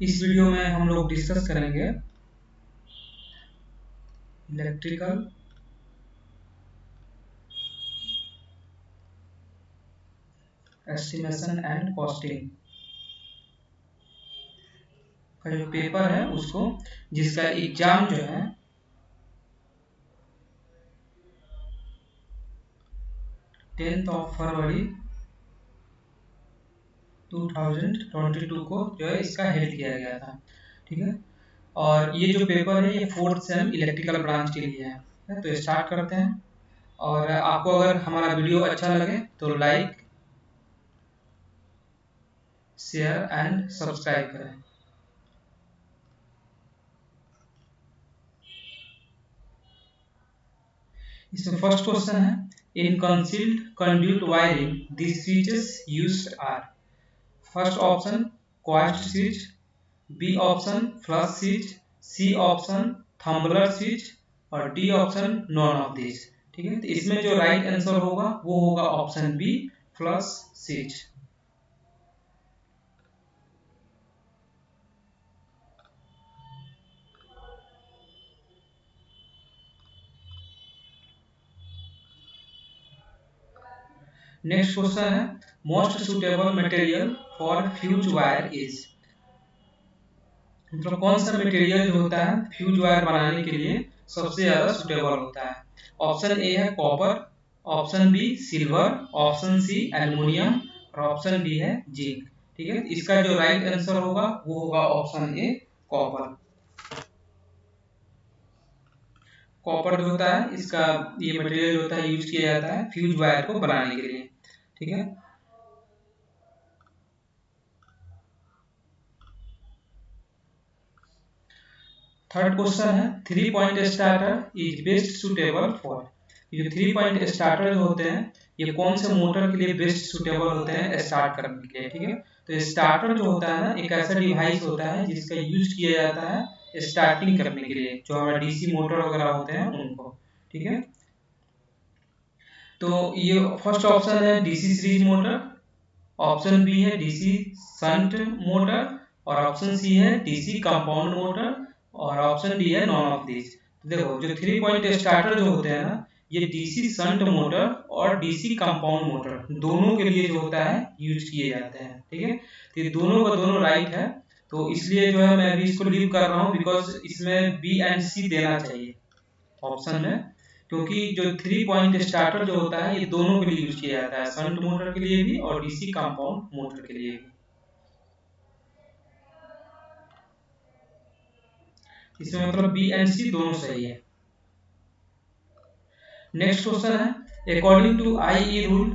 इस वीडियो में हम लोग डिस्कस करेंगे इलेक्ट्रिकल एस्टिमेशन एंड कॉस्टिंग का जो पेपर है उसको, जिसका एग्जाम जो है 10 फरवरी 2022 को जो है इसका हेल्ड किया गया था। ठीक है, और ये जो पेपर है ये 4th सेम इलेक्ट्रिकल ब्रांच के लिए है। तो स्टार्ट करते हैं। और आपको अगर हमारा वीडियो अच्छा लगे तो लाइक, शेयर एंड सब्सक्राइब करें। इसमें फर्स्ट क्वेश्चन है, in concealed conduit wiring the switches used are. First option क्वास्ट switch, B option flush switch, C option tumbler switch और D option none of this. ठीक है, तो इसमें जो राइट आंसर होगा वो होगा option B flush switch. Next question है, most suitable material for fuse wire is. मतलब कौन सा मटेरियल जो होता है फ्यूज वायर बनाने के लिए सबसे ज्यादा सुटेबल होता है। ऑप्शन ए है copper, option B silver, option C aluminium और ऑप्शन डी है जिंक। ठीक है, इसका जो राइट आंसर होगा वो होगा ऑप्शन ए कॉपर। कॉपर जो होता है इसका ये मटेरियल जो होता है यूज किया जाता है फ्यूज वायर को बनाने के लिए। ठीक है, थर्ड क्वेश्चन है, 3 point starter is best suitable for. ये 3 पॉइंट स्टार्टर जो होते हैं ये कौन से मोटर के लिए बेस्ट सुटेबल होते हैं स्टार्ट करने के लिए। ठीक है, तो स्टार्टर जो होता है ना एक ऐसा डिवाइस होता है जिसका यूज किया जाता है स्टार्टिंग करने के लिए, जो हमारे डीसी मोटर वगैरह होते हैं उनको। ठीक है, तो ये फर्स्ट ऑप्शन है DC series motor, option B है डीसी शंट मोटर और ऑप्शन सी है डीसी कंपाउंड मोटर और ऑप्शन डी है नॉन ऑफ दिस। देखो जो 3 पॉइंट स्टार्टर जो होते हैं ना ये डीसी शंट मोटर और डीसी कंपाउंड मोटर दोनों के लिए जो होता है यूज किए जाते हैं। ठीक है, तो ये दोनों का दोनों राइट है, तो इसलिए जो है मैं अभी इसको लीव कर रहा हूँ बिकॉज इसमें बी एंड सी देना चाहिए ऑप्शन में, क्योंकि जो 3 पॉइंट स्टार्टर जो होता है ये दोनों के लिए यूज किया जाता है, शंट मोटर के लिए भी और डीसी कंपाउंड मोटर के लिए भी। इसमें मतलब बी एंड सी दोनों सही है। नेक्स्ट क्वेश्चन है, according to IE rule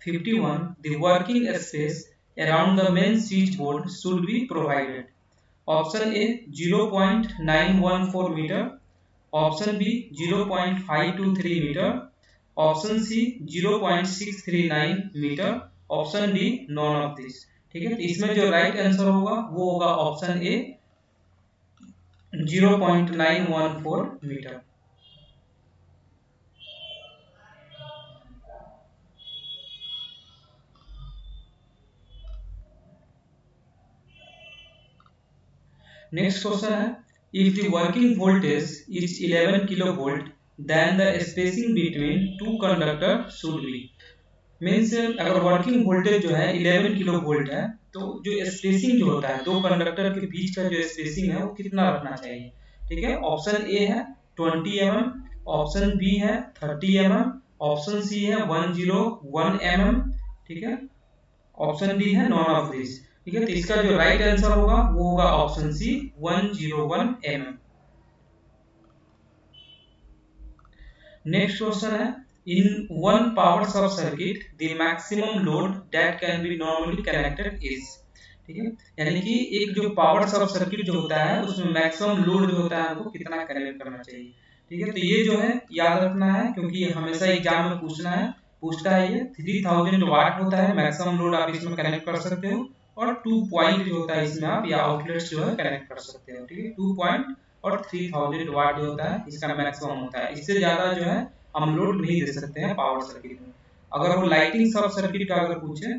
51 the working space around the main switch board should be provided. Option A 0.914 metre, option B 0.523 metre, option C 0.639 metre, option D none of this. ठीक है, तो इसमें जो right answer होगा वो होगा option A 0.914 metre. Next question है, if the working voltage is 11 kilo volt then the spacing between two conductor should be. Means अगर वर्किंग वोल्टेज जो है 11 किलो वोल्ट है तो जो स्पेसिंग जो होता है दो कंडक्टर के बीच का जो स्पेसिंग है वो कितना रखना चाहिए। ठीक है, ऑप्शन ए है 20 mm, ऑप्शन बी है 30 mm, ऑप्शन सी है 101 mm। ठीक है, ऑप्शन डी है नॉन ऑफ दिस। ठीक है, तो इसका जो राइट आंसर होगा वो होगा option C 101 mm। Next question है, in one power sub circuit the maximum load that can be normally connected is. ठीक है, यानी कि एक जो पावर सब सर्किट जो होता है उसमें मैक्सिमम लोड जो होता है हमको कितना कनेक्ट करना चाहिए। ठीक है, तो ये जो है याद रखना है क्योंकि हमेशा एग्जाम में पूछता है ये 3000 वाट होता है मैक्सिमम लोड आप इसमें कनेक्ट कर सकते हो, और 2 पॉइंट जो होता है इसमें आप या आउटलेट्स जो है कनेक्ट कर सकते हो। ठीक है, 2 पॉइंट और 3000 वाट जो होता है इसका मैक्सिमम होता है, इससे ज्यादा जो है हम लोड नहीं दे सकते हैं पावर सर्किट में। अगर वो लाइटिंग सब सर्किट का अगर पूछे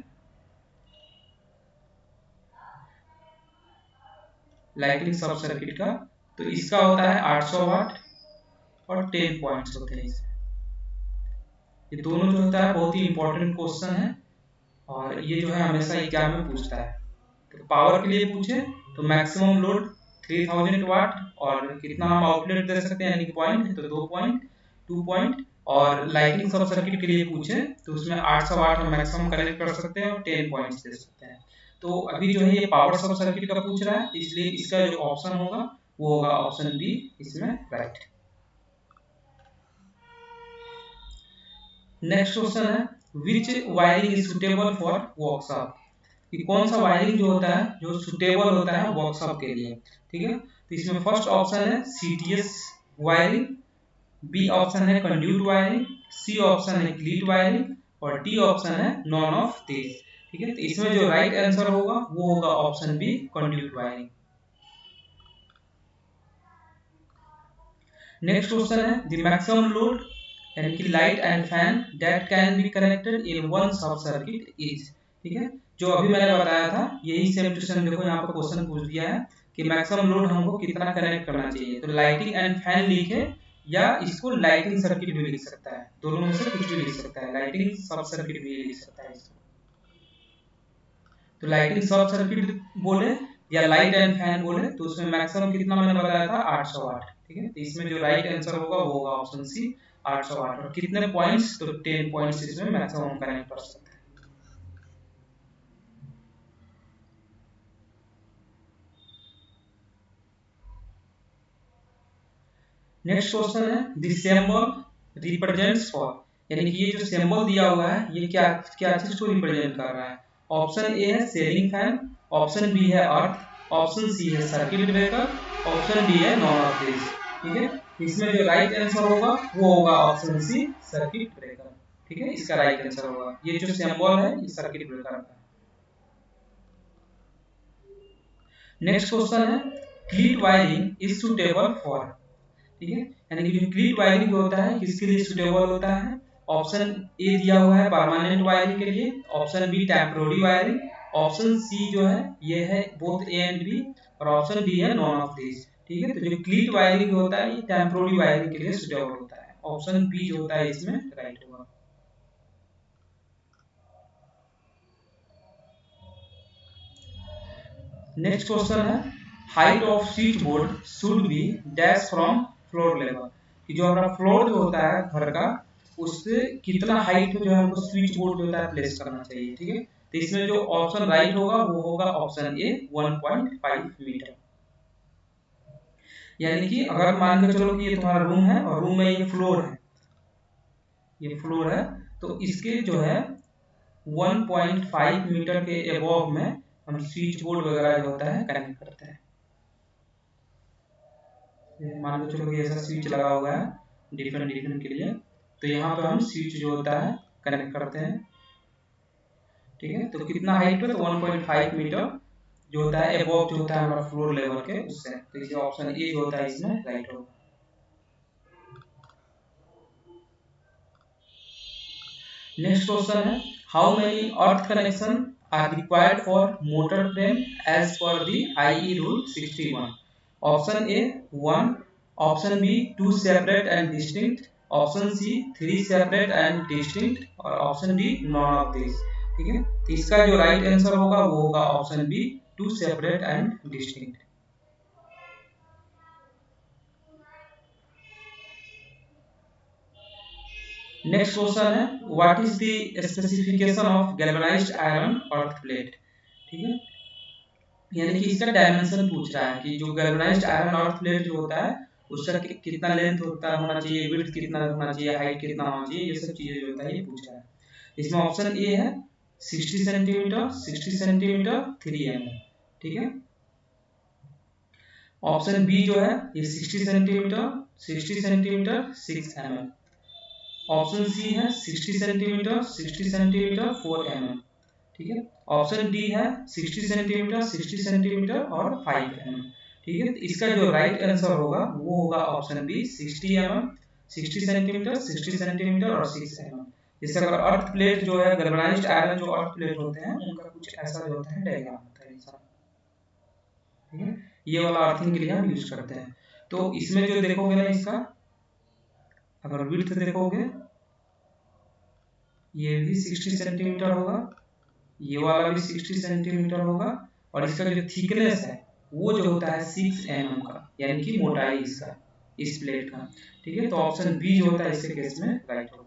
लाइटिंग सब सर्किट का, तो इसका होता है 800 वाट और 10 पॉइंट्स होते हैं इसमें। ये दोनों जो होता है बहुत ही इंपॉर्टेंट क्वेश्चन है और ये जो है हमेशा एग्जाम में पूछता है। तो पावर के लिए पूछे तो मैक्सिमम लोड 3000 वाट और कितना हम आउटलेट दे सकते हैं, यानी कि पॉइंट है तो 2 पॉइंट, 2 पॉइंट। और लाइटिंग सब सर्किट के लिए पूछे तो उसमें 800 वाट हम मैक्सिमम कनेक्ट कर सकते हैं और 10 पॉइंट्स दे सकते हैं। तो अभी जो है ये पावर सब सर्किट का पूछ रहा है, इसलिए इसका जो ऑप्शन होगा वो होगा ऑप्शन बी इसमें राइट। नेक्स्ट क्वेश्चन है which wiring is suitable for workshop, कि कौन सा वायरिंग जो होता है जो सुटेबल होता है वर्कशॉप के लिए। ठीक है, तो इसमें फर्स्ट ऑप्शन है सीटीएस वायरिंग, बी ऑप्शन है कंड्यूट वायरिंग, सी ऑप्शन है क्लीट वायरिंग और डी ऑप्शन है नॉन ऑफ दिस। ठीक है, तो इसमें जो राइट आंसर होगा वो होगा option B conduit wiring. Next question है द मैक्सिमम लोड यानी कि light and fan that can be connected in one sub circuit is. ठीक है, जो अभी मैंने बताया था यही सेम टू सेम, देखो यहाँ पर क्वेश्चन पूछ दिया है कि मैक्सिमम लोड हमको कितना कनेक्ट करना चाहिए, तो लाइटिंग एंड फैन लिखे या इसको लाइटिंग सर्किट भी लिख सकता है, दोनों में से कुछ भी लिख सकता है, लाइटिंग सब सर्किट भी लिख सकता है इसको। तो लाइटिंग सब सर्किट बोले या लाइट एंड फैन बोले तो उसमें मैक्सिमम कितना मैंने बताया था 800 वाट। ठीक है, तो इसमें जो राइट आंसर होगा वो होगा ऑप्शन सी 800 वाट और कितने पॉइंट्स, तो 10 पॉइंट्स इसमें मैक्सिमम कनेक्ट कर सकते हैं। नेक्स्ट क्वेश्चन है द सिंबल रिप्रेजेंट्स फॉर, यानी कि ये जो सिंबल दिया हुआ है ये क्या क्या चीज को रिप्रेजेंट कर रहा है। ऑप्शन ए है सीलिंग फैन, ऑप्शन बी है अर्थ, ऑप्शन सी है सर्किट ब्रेकर, ऑप्शन डी है नॉन ऑफ दिस। ठीक है, इसमें जो राइट आंसर होगा वो होगा ऑप्शन सी सर्किट ब्रेकर। ठीक है, इसका राइट आंसर होगा, ये जो सिंबल है ये सर्किट ब्रेकर का। नेक्स्ट क्वेश्चन है क्लीट वायरिंग इज सुटेबल फॉर। ठीक है, यानी कि जो क्लीट वायरिंग होता है किसके लिए सुटेबल होता है। ऑप्शन ए दिया हुआ है परमानेंट वायरिंग के लिए, option B temporary wiring, option C जो है ये है बोथ ए एंड बी और ऑप्शन डी है नॉन ऑफ दिस। ठीक है, तो जो क्लीट वायरिंग होता है ये टेम्पररी वायरिंग के लिए सुटेबल होता है, ऑप्शन बी जो होता है इसमें राइट होगा। नेक्स्ट क्वेश्चन है height off switch board should B dash from floor level, कि जो हमारा फ्लोर जो होता है घर का उससे कितना हाइट जो है हमको स्विच बोर्ड जो होता है प्लेस करना चाहिए। ठीक है, तो इसमें जो ऑप्शन राइट होगा वो होगा ऑप्शन ए 1.5 मीटर। यानी कि अगर मान के चलो कि ये तुम्हारा रूम है और रूम में ये फ्लोर है, ये फ्लोर है, तो इसके जो है 1.5 मीटर के एबव में हम स्विच बोर्ड वगैरह जो होता है कनेक्ट करते हैं। मान लो चलो कि ऐसा स्विच लगा हुआ है डिफरेंट डिफरेंट के लिए, तो यहाँ पे हम स्विच जो होता है कनेक्ट करते हैं। ठीक है, तो कितना हाइट पे, तो 1.5 मीटर जो होता है एबव जो होता है हमारा फ्लोर लेवल के उससे, तो इसे ऑप्शन ए जो होता है इसमें राइट होगा। नेक्स्ट क्वेश्चन है how many earth connection are required for motor frame as per the IE rule 61। Option A 1, option B 2 separate and distinct, option C 3 separate and distinct और option D none of this. ठीक है, तो इसका जो right answer होगा वो होगा option B 2 separate and distinct. Next question है what is the specification of galvanised iron earth plate. ठीक है, यानी कि इसका डायमेंशन पूछ रहा है कि जो गैल्वेनाइज्ड आयरन अर्थ प्लेट जो होता है उसका कितना लेंथ होना चाहिए, विड्थ कितना होना चाहिए, हाइट कितना होना चाहिए, ये सब चीजें जो होता है ये पूछ रहा है। इसमें ऑप्शन ए है 60 सेंटीमीटर, 60 सेंटीमीटर 3 mm। ठीक है, ऑप्शन बी जो है ये 60 centimetre, 60 centimetre 6 mm, option C है 60 सेंटीमीटर, 60 सेंटीमीटर 4 mm। ठीक है, ऑप्शन डी है 60 सेंटीमीटर, 60 सेंटीमीटर और 5 mm। ठीक है, तो इसका जो राइट आंसर होगा वो होगा option B 60 mm, 60 centimetre, 60 centimetre और 6 mm। जैसे अगर अर्थ प्लेट जो है गैल्वेनाइज्ड आयरन जो अर्थ प्लेट होते हैं उनका कुछ ऐसा जो होता है डायग्राम होता है ऐसा। ठीक है, ये वाला अर्थिंग के लिए हम यूज करते हैं। तो इसमें जो देखोगे ना, इसका अगर विड्थ देखोगे ये भी 60 सेंटीमीटर होगा, ये वाला भी 60 सेंटीमीटर होगा, और इसका जो थिकनेस है वो जो होता है 6 mm का, यानी कि मोटाई इसका, इस प्लेट का। ठीक है, तो ऑप्शन बी जो होता है इसके केस में राइट होगा।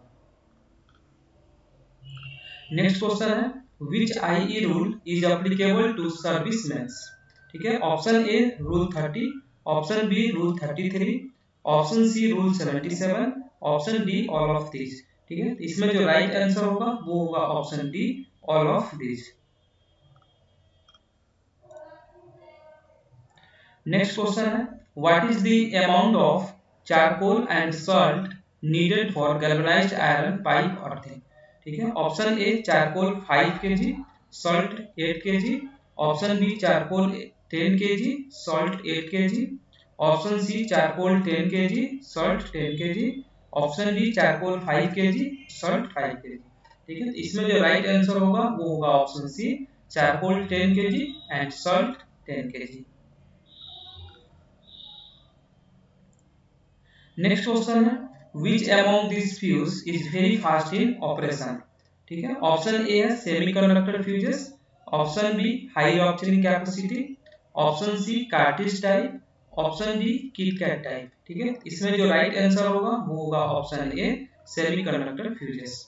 नेक्स्ट क्वेश्चन है which IE rule is applicable to serviceman. ठीक है, option A rule 30, option B rule 33, option C rule 77, option D all of this. ठीक है, इसमें जो राइट आंसर होगा वो होगा option D all of this. Next question है what is the amount of charcoal and salt needed for galvanised iron pipe earthing. ठीक है, option A charcoal 5 kg, salt 8 kg, option B charcoal 10 kg, salt 8 kg, option C charcoal 10 kg, salt 10 kg, option D charcoal 5 kg, salt 5 kg। ठीक है, इसमें जो right answer होगा वो होगा option C charcoal 10 kg and salt 10 kg। Next question है which among this fuse is very fast in operation. ठीक है, ऑप्शन ए है semiconductor fuses, option B high rupturing capacity, option C cartridge type, option D kit kat type. ठीक है, इसमें जो right answer होगा वो होगा option A semiconductor fuses.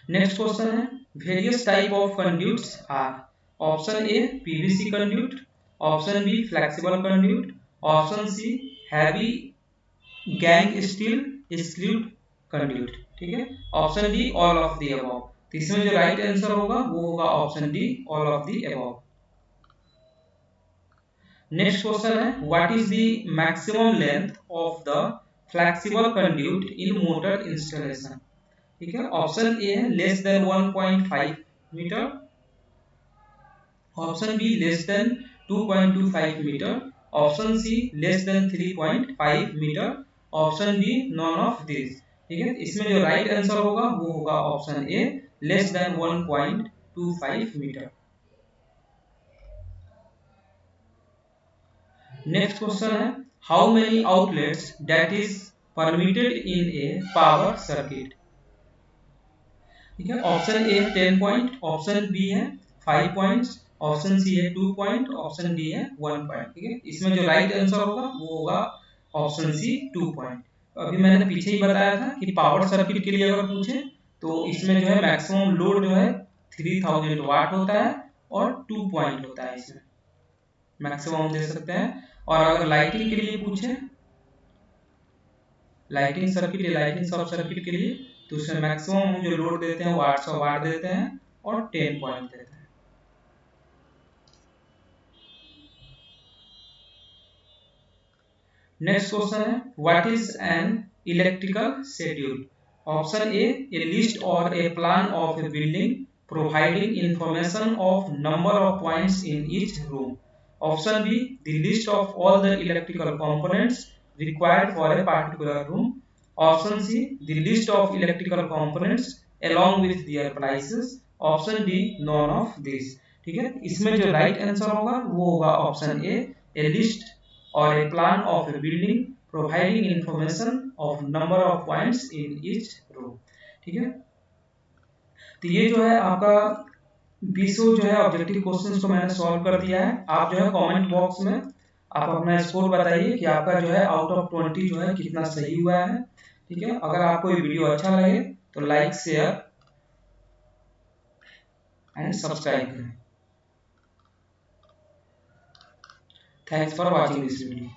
Next question है various type of conduits are. Option A PVC conduit, option B flexible conduit, option C heavy गैंग steel screwed conduit. ठीक है, option D all of the above. तो इसमें जो right answer होगा वो होगा option D all of the above. Next question है what is the maximum length of the flexible conduit in motor installation. ठीक है, ऑप्शन ए है less than 1.5 metre, option B less than 2.25 metre, option C less than 3.5 metre, option D none of this. ठीक है, इसमें जो right answer होगा वो होगा option A less than 1.25 metre. Next question है how many outlets that is permitted in a power circuit. ठीक है, option A 10 point, option B है 5 पॉइंट्स, ऑप्शन सी है 2 पॉइंट, ऑप्शन डी है 1 पॉइंट। ठीक है, इसमें जो राइट आंसर होगा वो होगा ऑप्शन सी 2 पॉइंट। अभी मैंने पीछे ही बताया था कि पावर सर्किट के लिए अगर पूछे तो इसमें जो है मैक्सिमम लोड जो है 3000 वाट होता है और 2 पॉइंट होता है, इसमें मैक्सिमम दे सकते हैं। और अगर लाइटिंग के लिए पूछे, लाइटिंग सर्किट या लाइटिंग सब सर्किट के लिए, तो उसमें मैक्सिमम जो लोड देते हैं वो 800 वाट देते हैं और 10 पॉइंट देते हैं। नेक्स्ट क्वेश्चन है what is an electrical schedule. Option A list or a plan of a building providing information of number of points in each room, option B the list of all the electrical components required for a particular room, option C the list of electrical components along with their prices, option D none of these। ठीक है, इसमें जो right answer होगा वो होगा option A list or a plan of a building providing information of number of points in each room. ठीक है, तो ये जो है आपका 20 जो है ऑब्जेक्टिव क्वेश्चंस को मैंने सॉल्व कर दिया है। आप जो है कमेंट बॉक्स में आप अपना स्कोर बताइए कि आपका जो है आउट ऑफ 20 जो है कितना सही हुआ है। ठीक है, अगर आपको ये वीडियो अच्छा लगे तो लाइक शेयर एंड सब्सक्राइब करें। Thanks for watching this video.